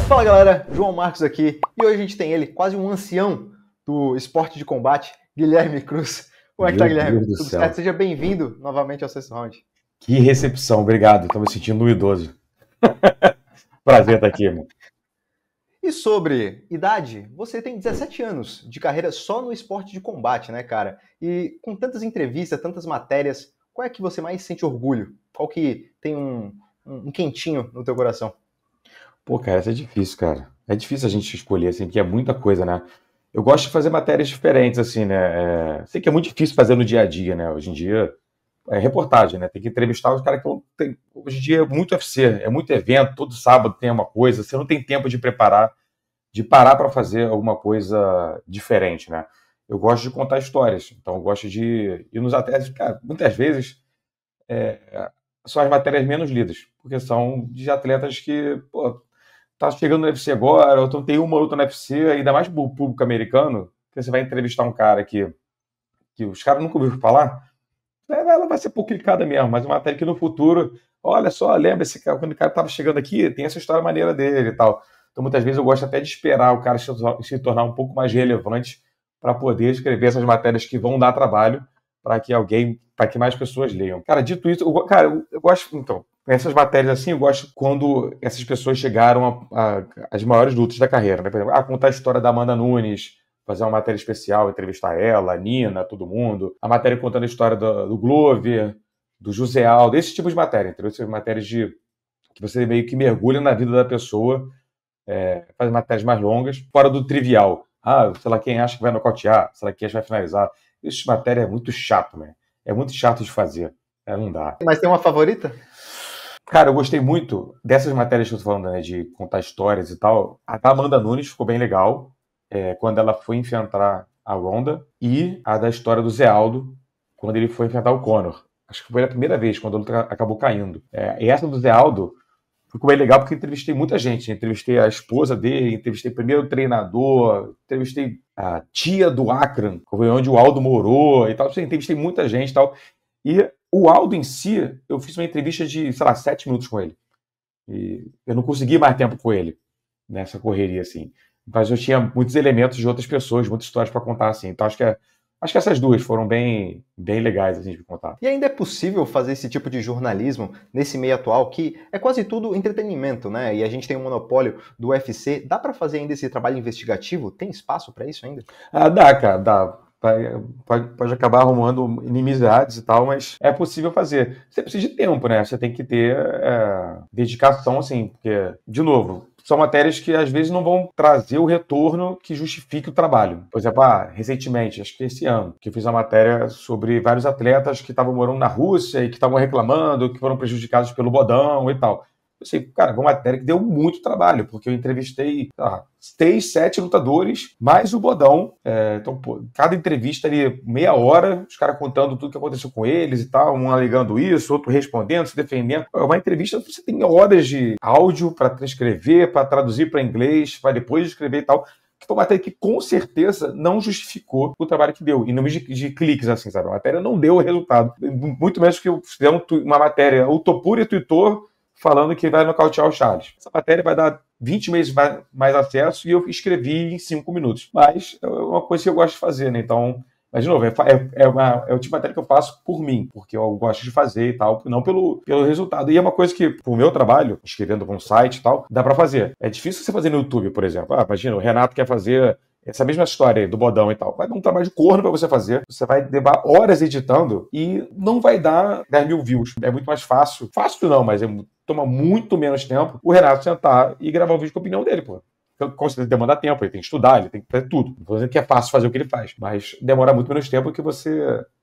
Fala galera, João Marcos aqui e hoje a gente tem ele, quase um ancião do esporte de combate, Guilherme Cruz. Como é que tá, Guilherme? Deus do Tudo céu. certo? Seja bem-vindo novamente ao Sexto Round. Que recepção, obrigado. Estou me sentindo um idoso. Prazer estar aqui, irmão. E sobre idade, você tem 17 anos de carreira só no esporte de combate, né, cara? E com tantas entrevistas, tantas matérias, qual é que você mais sente orgulho? Qual que tem um quentinho no teu coração? Pô, cara, isso é difícil, cara. É difícil a gente escolher, assim, porque é muita coisa, né? Eu gosto de fazer matérias diferentes, assim, né? Sei que é muito difícil fazer no dia a dia, né? Hoje em dia é reportagem, né? Tem que entrevistar os caras que não tem. Hoje em dia é muito UFC, é muito evento, todo sábado tem uma coisa, você não tem tempo de preparar, de parar para fazer alguma coisa diferente, né? Eu gosto de contar histórias, então eu gosto de ir nos atletas, cara, muitas vezes são as matérias menos lidas, porque são de atletas que, pô, tá chegando no UFC agora, ou então tem uma luta no UFC, ainda mais pro público americano, que você vai entrevistar um cara que os caras nunca ouviram falar, ela vai ser pouco clicada mesmo, mas uma matéria que no futuro, olha só, lembra esse cara, quando o cara estava chegando aqui, tem essa história maneira dele e tal. Então, muitas vezes eu gosto até de esperar o cara se tornar um pouco mais relevante para poder escrever essas matérias que vão dar trabalho para que mais pessoas leiam. Cara, dito isso, eu gosto, então, essas matérias assim, eu gosto quando essas pessoas chegaram às maiores lutas da carreira, né? Por exemplo, contar a história da Amanda Nunes, fazer uma matéria especial, entrevistar ela, a Nina, todo mundo. A matéria contando a história do Glover, do José Aldo, esse tipo de matéria, entendeu? Essas matérias que você meio que mergulha na vida da pessoa, faz matérias mais longas, fora do trivial. Sei lá quem acha que vai nocautear, sei lá quem acha que vai finalizar. Isso de matéria é muito chato, né? É muito chato de fazer. Não dá. Mas tem uma favorita? Cara, eu gostei muito dessas matérias que eu tô falando, né? De contar histórias e tal. A da Amanda Nunes ficou bem legal. Quando ela foi enfrentar a Ronda, e a da história do Zé Aldo, quando ele foi enfrentar o Conor. Acho que foi a primeira vez, quando a luta acabou caindo. E essa do Zé Aldo ficou bem legal, porque eu entrevistei muita gente. Entrevistei a esposa dele, entrevistei primeiro o treinador, entrevistei a tia do Akran, onde o Aldo morou e tal. Entrevistei muita gente e tal. E o Aldo em si, eu fiz uma entrevista de, sei lá, 7 minutos com ele. E eu não consegui mais tempo com ele nessa correria, assim. Mas eu tinha muitos elementos de outras pessoas, muitas histórias para contar, assim. Então acho que essas duas foram bem, bem legais, assim, de contar. E ainda é possível fazer esse tipo de jornalismo nesse meio atual, que é quase tudo entretenimento, né? E a gente tem um monopólio do UFC. Dá para fazer ainda esse trabalho investigativo? Tem espaço para isso ainda? Dá, cara, dá. Pode acabar arrumando inimizades e tal, mas é possível fazer. Você precisa de tempo, né? Você tem que ter dedicação, assim, porque, de novo, são matérias que às vezes não vão trazer o retorno que justifique o trabalho. Por exemplo, recentemente, acho que esse ano, que eu fiz uma matéria sobre vários atletas que estavam morando na Rússia e que estavam reclamando, que foram prejudicados pelo bodão e tal. Eu sei, cara, foi uma matéria que deu muito trabalho, porque eu entrevistei 6, 7 lutadores, mais o bodão. Então, pô, cada entrevista ali, meia hora, os caras contando tudo que aconteceu com eles e tal, um alegando isso, outro respondendo, se defendendo. Uma entrevista, você tem horas de áudio para transcrever, para traduzir para inglês, para depois escrever e tal. Que foi uma matéria que com certeza não justificou o trabalho que deu, em nome de cliques, assim, sabe? A matéria não deu o resultado. Muito menos que fizeram uma matéria, o Topuria tweetou falando que vai nocautear o Charles. Essa matéria vai dar 20 meses mais acesso e eu escrevi em 5 minutos. Mas é uma coisa que eu gosto de fazer, né? Então, mas de novo, é o tipo de matéria que eu faço por mim, porque eu gosto de fazer e tal, não pelo resultado. E é uma coisa que, pro meu trabalho, escrevendo para um site e tal, dá para fazer. É difícil você fazer no YouTube, por exemplo. Imagina, o Renato quer fazer essa mesma história aí do bodão e tal. Vai dar um trabalho de corno pra você fazer. Você vai levar horas editando e não vai dar 10 mil views. É muito mais fácil. Fácil não, mas toma muito menos tempo o Renato sentar e gravar um vídeo com a opinião dele, pô. Com certeza demanda tempo, ele tem que estudar, ele tem que fazer tudo. Não tô dizendo que é fácil fazer o que ele faz, mas demora muito menos tempo que se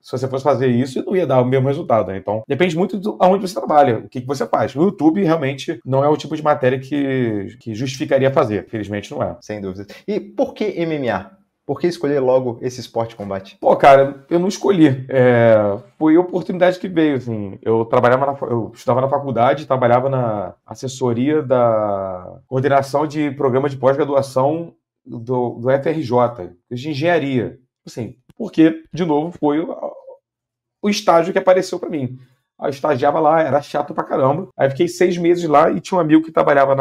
você fosse fazer isso, não ia dar o mesmo resultado, né? Então, depende muito de aonde você trabalha, o que você faz. No YouTube, realmente, não é o tipo de matéria que justificaria fazer. Felizmente, não é. Sem dúvida. E por que MMA? Por que escolher logo esse esporte de combate? Pô, cara, eu não escolhi. Foi a oportunidade que veio, assim. Eu estudava na faculdade, trabalhava na assessoria da coordenação de programa de pós-graduação do FRJ, de engenharia. Assim, porque, de novo, foi o estágio que apareceu para mim. Aí eu estagiava lá, era chato pra caramba. Aí fiquei 6 meses lá e tinha um amigo que trabalhava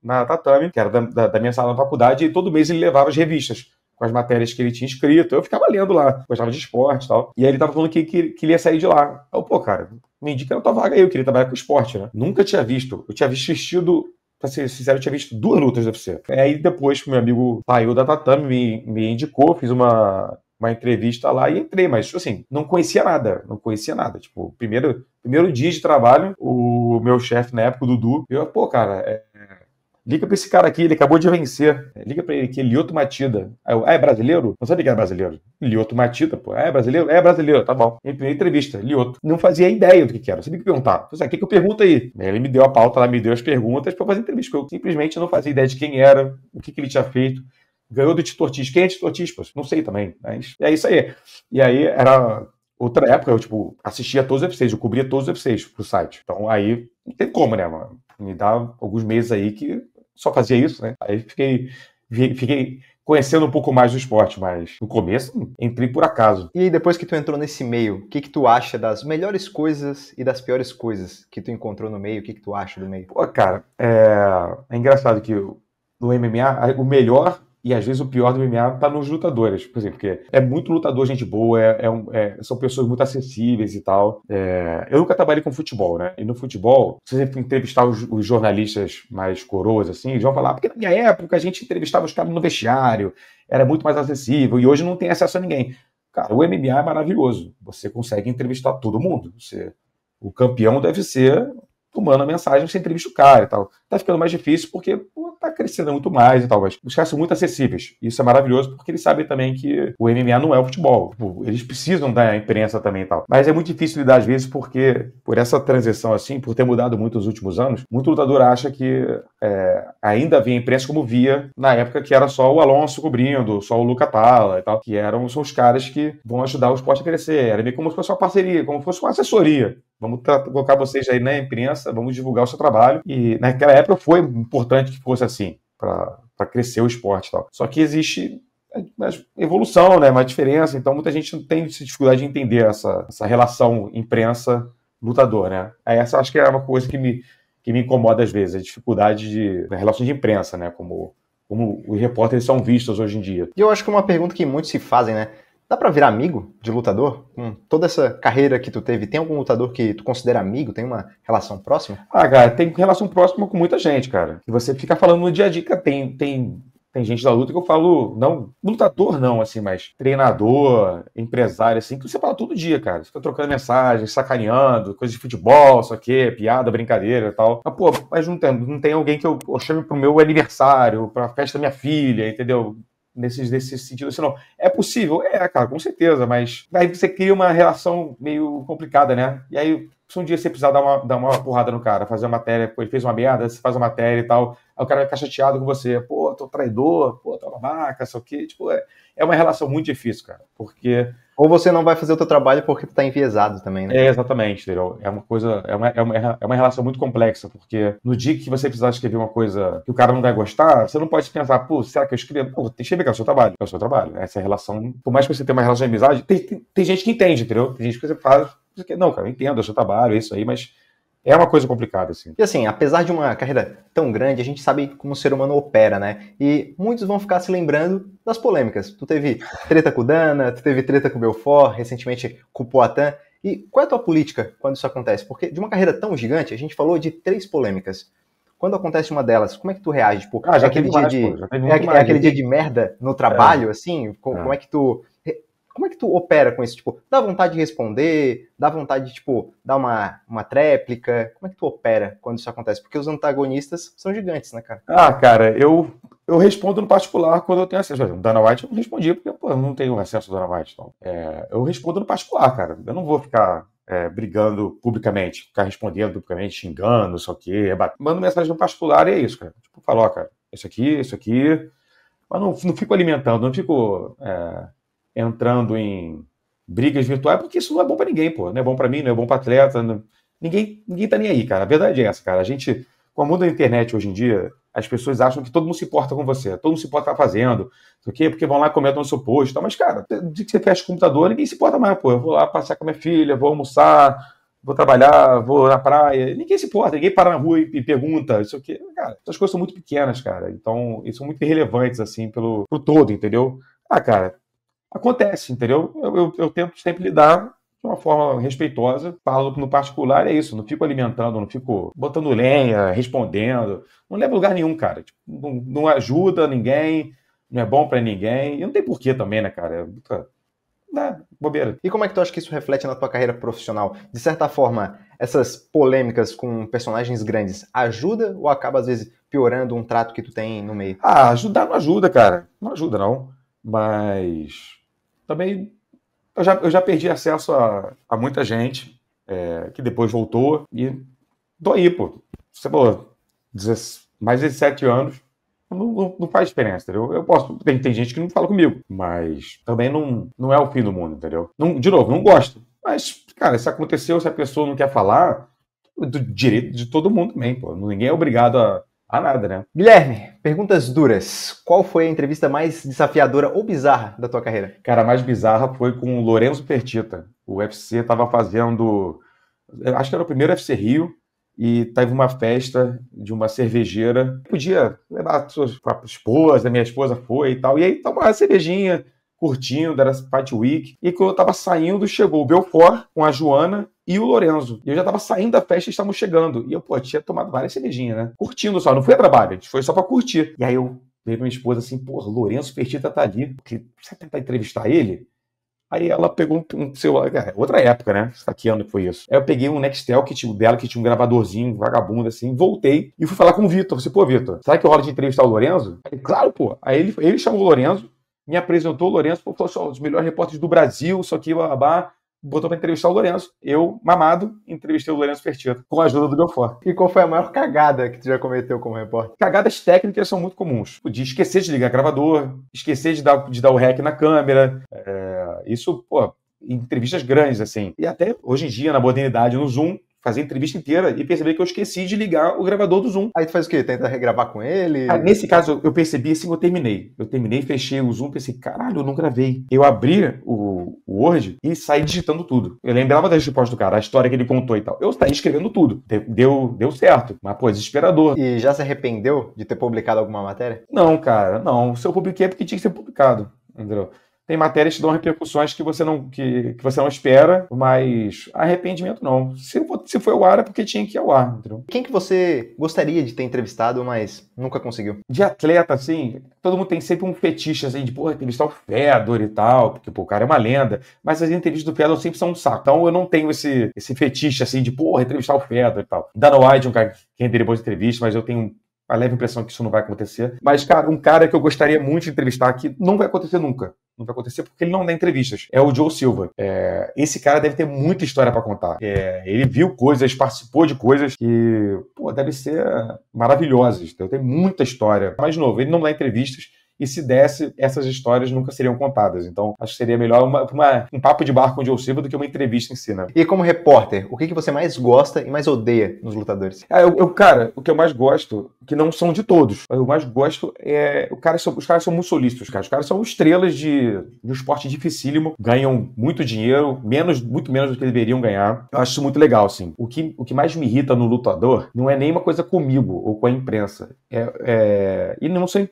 na Tatame, que era da minha sala na faculdade, e todo mês ele levava as revistas com as matérias que ele tinha escrito. Eu ficava lendo lá, gostava de esporte e tal. E aí ele tava falando que ele ia sair de lá. Aí eu, pô, cara, me indica na tua vaga aí, eu queria trabalhar com esporte, né? Nunca tinha visto. Eu tinha visto vestido. Pra ser sincero, eu tinha visto 2 lutas do UFC. Aí depois que meu amigo saiu da Tatame, me indicou, fiz uma entrevista lá e entrei, mas assim, não conhecia nada. Tipo, primeiro dia de trabalho, o meu chefe na época, o Dudu, eu, pô, cara, liga pra esse cara aqui, ele acabou de vencer. Liga pra ele aqui, Lyoto Machida. Aí eu, é brasileiro? Não sabia que era brasileiro. Lyoto Machida, pô. É brasileiro? É brasileiro, tá bom. Em primeira entrevista, Lyoto. Não fazia ideia do que era, não sabia o que perguntar. Eu falei, o que eu pergunto aí? Ele me deu a pauta lá, me deu as perguntas pra fazer entrevista, porque eu simplesmente não fazia ideia de quem era, o que ele tinha feito. Ganhou do Tito Ortiz. Quem é Tito Ortiz? Pô? Não sei também, mas é isso aí. E aí era outra época, eu, tipo, assistia todos os UFCs, eu cobria todos os UFCs pro site. Então aí, não tem como, né, mano? Me dá alguns meses aí que só fazia isso, né? Aí fiquei conhecendo um pouco mais do esporte, mas no começo entrei por acaso. E aí, depois que tu entrou nesse meio, o que tu acha das melhores coisas e das piores coisas que tu encontrou no meio? O que tu acha do meio? Pô, cara, é engraçado que no MMA, o melhor e às vezes o pior do MMA tá nos lutadores, por exemplo, porque é muito lutador, gente boa, são pessoas muito acessíveis e tal. Eu nunca trabalhei com futebol, né? E no futebol, se você entrevistar os jornalistas mais coroas, assim, eles vão falar, porque na minha época a gente entrevistava os caras no vestiário, era muito mais acessível, e hoje não tem acesso a ninguém. Cara, o MMA é maravilhoso. Você consegue entrevistar todo mundo. O campeão deve ser tomando a mensagem, você entrevista o cara e tal. Tá ficando mais difícil porque tá crescendo muito mais e tal, mas os caras são muito acessíveis. Isso é maravilhoso porque eles sabem também que o MMA não é o futebol. Tipo, eles precisam da imprensa também e tal. Mas é muito difícil lidar às vezes porque, por essa transição assim, por ter mudado muito nos últimos anos, muito lutador acha que ainda via a imprensa como via na época que era só o Alonso cobrindo, só o Luca Talla e tal, que são os caras que vão ajudar o esporte a crescer. Era meio como se fosse uma parceria, como se fosse uma assessoria. Vamos colocar vocês aí na imprensa, vamos divulgar o seu trabalho. E naquela época foi importante que fosse assim, para crescer o esporte e tal. Só que existe uma evolução, né, uma diferença, então muita gente não tem dificuldade de entender essa relação imprensa-lutador, né? Essa acho que é uma coisa que me incomoda às vezes, a dificuldade da relação de imprensa, né, como os repórteres são vistos hoje em dia. E eu acho que uma pergunta que muitos se fazem, né? Dá pra virar amigo de lutador? Com toda essa carreira que tu teve, tem algum lutador que tu considera amigo? Tem uma relação próxima? Ah, cara, tem relação próxima com muita gente, cara. E você fica falando no dia a dia, tem gente da luta que eu falo, não, lutador não, assim, mas treinador, empresário, assim, que você fala todo dia, cara. Você fica trocando mensagem, sacaneando, coisa de futebol, isso aqui, piada, brincadeira e tal. Mas, pô, não tem alguém que eu chame pro meu aniversário, pra festa da minha filha, entendeu? Nesse sentido, assim, não. É possível? Cara, com certeza, mas aí você cria uma relação meio complicada, né? E aí, se um dia você precisar dar uma porrada no cara, fazer uma matéria, pô, ele fez uma merda, você faz uma matéria e tal, aí o cara vai ficar chateado com você, pô, tô traidor, pô, tô babaca, sei o quê, tipo, é uma relação muito difícil, cara, porque... Ou você não vai fazer o teu trabalho porque tu tá enviesado também, né? Exatamente, entendeu? É uma coisa, é uma relação muito complexa, porque no dia que você precisar escrever uma coisa que o cara não vai gostar, você não pode pensar, pô, será que eu escrevo? Pô, tem que escrever que é o seu trabalho. É o seu trabalho. Essa relação, por mais que você tenha uma relação de amizade, tem gente que entende, entendeu? Tem gente que você faz, não, cara, eu entendo, é o seu trabalho, é isso aí, mas é uma coisa complicada, assim. E assim, apesar de uma carreira tão grande, a gente sabe como o ser humano opera, né? E muitos vão ficar se lembrando das polêmicas. Tu teve treta com o Dana, tu teve treta com o Belfort, recentemente com o Poatan. E qual é a tua política quando isso acontece? Porque de uma carreira tão gigante, a gente falou de 3 polêmicas. Quando acontece uma delas, como é que tu reage? Tipo, já aquele dia de... aquele dia de merda no trabalho, assim? Como é que tu... Como é que tu opera com isso? Tipo, dá vontade de responder? Dá vontade de, tipo, dar uma tréplica? Como é que tu opera quando isso acontece? Porque os antagonistas são gigantes, né, cara? Cara, eu respondo no particular quando eu tenho acesso. Por exemplo, Dana White eu não respondi porque, pô, eu não tenho acesso ao Dana White. Então, eu respondo no particular, cara. Eu não vou ficar brigando publicamente, ficar respondendo publicamente, xingando, isso aqui. Mando mensagem no particular e é isso, cara. Tipo, falo, ó, cara, isso aqui. Mas não fico alimentando, não fico... entrando em brigas virtuais, porque isso não é bom pra ninguém, pô. Não é bom pra mim, não é bom pra atleta. Ninguém tá nem aí, cara. A verdade é essa, cara. A gente, com o mundo da internet hoje em dia, as pessoas acham que todo mundo se importa com você. Todo mundo se importa com o que tá fazendo. Isso aqui, porque vão lá e comentam no seu post. Tá? Mas, cara, no dia que você fecha o computador, ninguém se importa mais, pô. Eu vou lá passear com a minha filha, vou almoçar, vou trabalhar, vou na praia. Ninguém se importa, ninguém para na rua e pergunta, isso aqui. Cara, essas coisas são muito pequenas, cara. Então, eles são muito irrelevantes, assim, pro todo, entendeu? Cara, acontece, entendeu? Eu tento sempre lidar de uma forma respeitosa, falo no particular, é isso, não fico alimentando, não fico botando lenha, respondendo, não leva a lugar nenhum, cara. Tipo, não ajuda ninguém, não é bom pra ninguém, e não tem porquê também, né, cara? Bobeira. E como é que tu acha que isso reflete na tua carreira profissional? De certa forma, essas polêmicas com personagens grandes ajuda ou acaba, às vezes, piorando um trato que tu tem no meio? Ajudar não ajuda, cara. Não ajuda, não. Mas também eu já perdi acesso a muita gente que depois voltou e tô aí, pô. Você falou, mais de 17 anos, não faz diferença, entendeu? Eu posso, tem gente que não fala comigo, mas também não é o fim do mundo, entendeu? De novo, não gosto. Mas, cara, se aconteceu, se a pessoa não quer falar, do direito de todo mundo também, pô. Ninguém é obrigado a nada, né? Guilherme, perguntas duras. Qual foi a entrevista mais desafiadora ou bizarra da tua carreira? Cara, a mais bizarra foi com o Lorenzo Fertitta. O UFC tava fazendo, acho que era o primeiro UFC Rio, e teve uma festa de uma cervejeira. Podia levar a sua esposa, minha esposa foi e tal. E aí tomar uma cervejinha, curtindo, era Fight Week. E quando eu tava saindo, chegou o Belfort com a Joana e o Lorenzo. E eu já tava saindo da festa e estavam chegando. E eu, tinha tomado várias cervejinhas, né? Curtindo só, não fui a trabalho, a gente foi só pra curtir. E aí eu veio pra minha esposa assim, Lorenzo Fertitta tá ali. Você tentar entrevistar ele? Aí ela pegou um celular, outra época, né? Que ano que foi isso? Aí eu peguei um Nextel que tinha um gravadorzinho, vagabundo assim, voltei e fui falar com o Vitor. Vitor, sabe que rola de entrevistar o Lorenzo? Aí, claro, pô. Aí ele chamou o Lorenzo, me apresentou o Lorenzo, falou assim, os melhores repórteres do Brasil, isso aqui, babá. Botou pra entrevistar o Lorenzo. Eu, mamado, entrevistei o Lorenzo Fertitta, com a ajuda do Belfort. E qual foi a maior cagada que tu já cometeu como repórter? Cagadas técnicas são muito comuns. De esquecer de ligar gravador, esquecer de dar o rec na câmera. Isso, em entrevistas grandes, assim. E até hoje em dia, na modernidade, no Zoom, fazer a entrevista inteira e perceber que eu esqueci de ligar o gravador do Zoom. Aí tu faz o quê? Tenta regravar com ele? Nesse caso, eu percebi assim, eu terminei. Fechei o Zoom, pensei, caralho, eu não gravei. Eu abri o Word e saí digitando tudo. Eu lembrava das respostas do cara, a história que ele contou e tal. Eu saí escrevendo tudo. Deu certo. Mas, desesperador. E já se arrependeu de ter publicado alguma matéria? Não, cara, não. Se eu publiquei é porque tinha que ser publicado, entendeu? Tem matérias que dão repercussões que você não espera, mas arrependimento não. Se foi ao ar é porque tinha que ir ao ar, entendeu? Quem que você gostaria de ter entrevistado, mas nunca conseguiu? De atleta, assim, todo mundo tem sempre um fetiche, assim, de, entrevistar o Fedor e tal, porque, o cara é uma lenda, mas as entrevistas do Fedor sempre são um saco. Então eu não tenho esse fetiche, assim, de, entrevistar o Fedor e tal. Dana White é um cara que renderia boas entrevistas, mas eu tenho a leve impressão que isso não vai acontecer. Mas, cara, um cara que eu gostaria muito de entrevistar que não vai acontecer nunca. Não vai acontecer porque ele não dá entrevistas. É o Joe Silva. Esse cara deve ter muita história pra contar. Ele viu coisas, participou de coisas que, devem ser maravilhosas. Então, tem muita história. Mas, de novo, ele não dá entrevistas. E se desse, essas histórias nunca seriam contadas. Então, acho que seria melhor um papo de bar com o Joe Silva do que uma entrevista em si, né? E como repórter, o que você mais gosta e mais odeia nos lutadores? Cara, o que eu mais gosto, que não são de todos, eu mais gosto os caras são muito solícitos, cara. Os caras são estrelas de um esporte dificílimo, ganham muito dinheiro, muito menos do que deveriam ganhar. Eu acho isso muito legal, assim. O que mais me irrita no lutador não é nem uma coisa comigo ou com a imprensa. E não são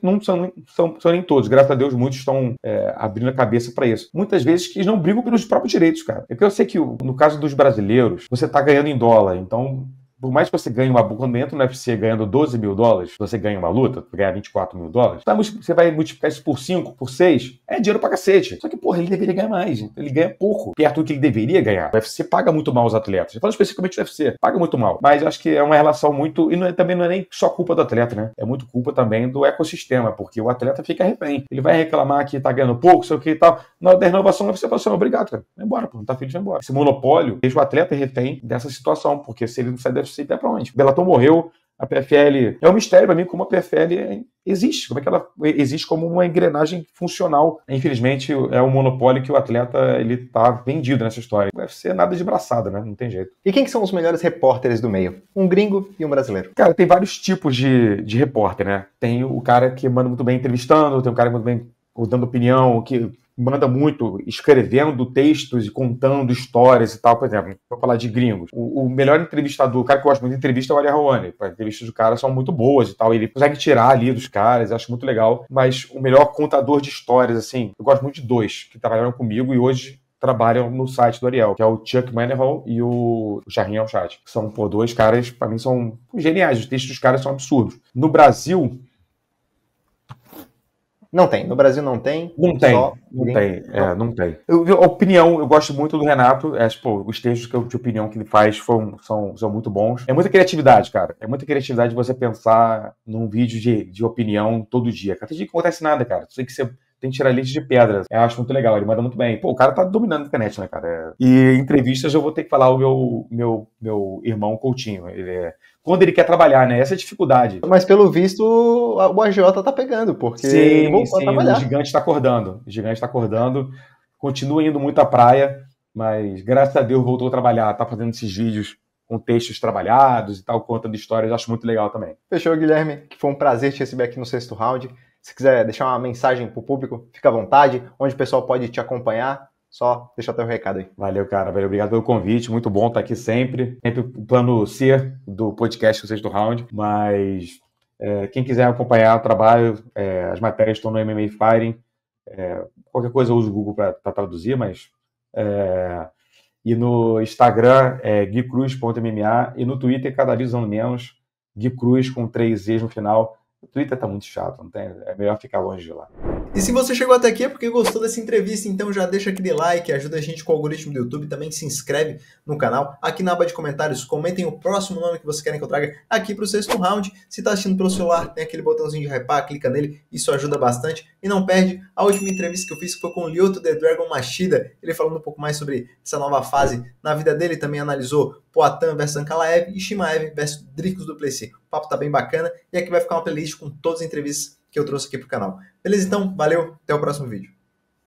nem todos, graças a Deus muitos estão abrindo a cabeça para isso. Muitas vezes eles não brigam pelos próprios direitos, cara. É porque eu sei que no caso dos brasileiros, você tá ganhando em dólar, então por mais que você ganhe quando entra no UFC ganhando $12 mil, você ganha uma luta, ganha $24 mil, você vai multiplicar isso por 5, por 6, é dinheiro pra cacete. Só que, ele deveria ganhar mais. Ele ganha pouco, perto do que ele deveria ganhar. O UFC paga muito mal os atletas. Eu falo especificamente do UFC, paga muito mal. Mas eu acho que é uma relação muito... E também não é nem só culpa do atleta, né? É muito culpa também do ecossistema, porque o atleta fica refém. Ele vai reclamar que tá ganhando pouco, sei o que e tal. Na hora da renovação, o UFC fala assim, obrigado, cara. Vai embora, não tá feliz, vai embora. Esse monopólio deixa o atleta refém dessa situação, porque se ele não sai do UFC, vai pra onde? Bellator morreu, a PFL... É um mistério pra mim como a PFL existe, como é que ela existe como uma engrenagem funcional. Infelizmente, é um monopólio que o atleta, ele tá vendido nessa história. O UFC é nada de braçada, né? Não tem jeito. E quem que são os melhores repórteres do meio? Um gringo e um brasileiro? Cara, tem vários tipos de repórter, né? Tem o cara que manda muito bem entrevistando, tem o cara que manda muito bem dando opinião, que manda muito escrevendo textos e contando histórias e tal. Por exemplo, vou falar de gringos. O melhor entrevistador, o cara que eu gosto muito de entrevista é o Ariel Helwani. As entrevistas do cara são muito boas e tal. Ele consegue tirar ali dos caras, eu acho muito legal. Mas o melhor contador de histórias, assim, eu gosto muito de dois que trabalharam comigo e hoje trabalham no site do Ariel, que é o Chuck Mannerhall e o Shahin El-Shad. São, dois caras, pra mim, são geniais. Os textos dos caras são absurdos. No Brasil... Não tem. No Brasil não tem. Não tem. A opinião, eu gosto muito do Renato. Os textos de opinião que ele faz são muito bons. É muita criatividade, cara. É muita criatividade você pensar num vídeo de opinião todo dia. Tem dia que não acontece nada, cara. Sei que você tem que tirar leite de pedras. Eu acho muito legal, ele manda muito bem. O cara tá dominando a internet, né, cara? E entrevistas eu vou ter que falar o meu irmão Coutinho. Quando ele quer trabalhar, né? Essa é a dificuldade. Mas pelo visto, o AJ tá pegando, porque ele voltou a trabalhar. O gigante tá acordando. Continua indo muito à praia, mas graças a Deus voltou a trabalhar. Tá fazendo esses vídeos com textos trabalhados e tal, contando histórias. Acho muito legal também. Fechou, Guilherme. Que foi um prazer te receber aqui no Sexto Round. Se quiser deixar uma mensagem pro público, fica à vontade. Onde o pessoal pode te acompanhar, só deixa o teu recado aí. Valeu, cara. Obrigado pelo convite. Muito bom estar aqui sempre. Sempre o plano C do podcast O Sexto Round. Mas quem quiser acompanhar o trabalho, as matérias estão no MMA Fighting. Qualquer coisa eu uso o Google para traduzir, mas... E no Instagram é guicruz.mma e no Twitter, cada vez usando menos, Gui Cruz com 3 E's no final. O Twitter tá muito chato, não tem? É melhor ficar longe de lá. E se você chegou até aqui é porque gostou dessa entrevista, então já deixa aquele like, ajuda a gente com o algoritmo do YouTube, também se inscreve no canal. Aqui na aba de comentários, comentem o próximo nome que você quer que eu traga aqui pro Sexto Round. Se tá assistindo pelo celular, tem aquele botãozinho de hypar, clica nele, isso ajuda bastante. E não perde a última entrevista que eu fiz, que foi com o Lyoto The Dragon Machida, ele falando um pouco mais sobre essa nova fase na vida dele, também analisou Poatan versus Ankalaev e Shimaev versus Dricus du Plessis. O papo tá bem bacana e aqui vai ficar uma playlist com todas as entrevistas que eu trouxe aqui pro canal. Beleza? Então, valeu, até o próximo vídeo.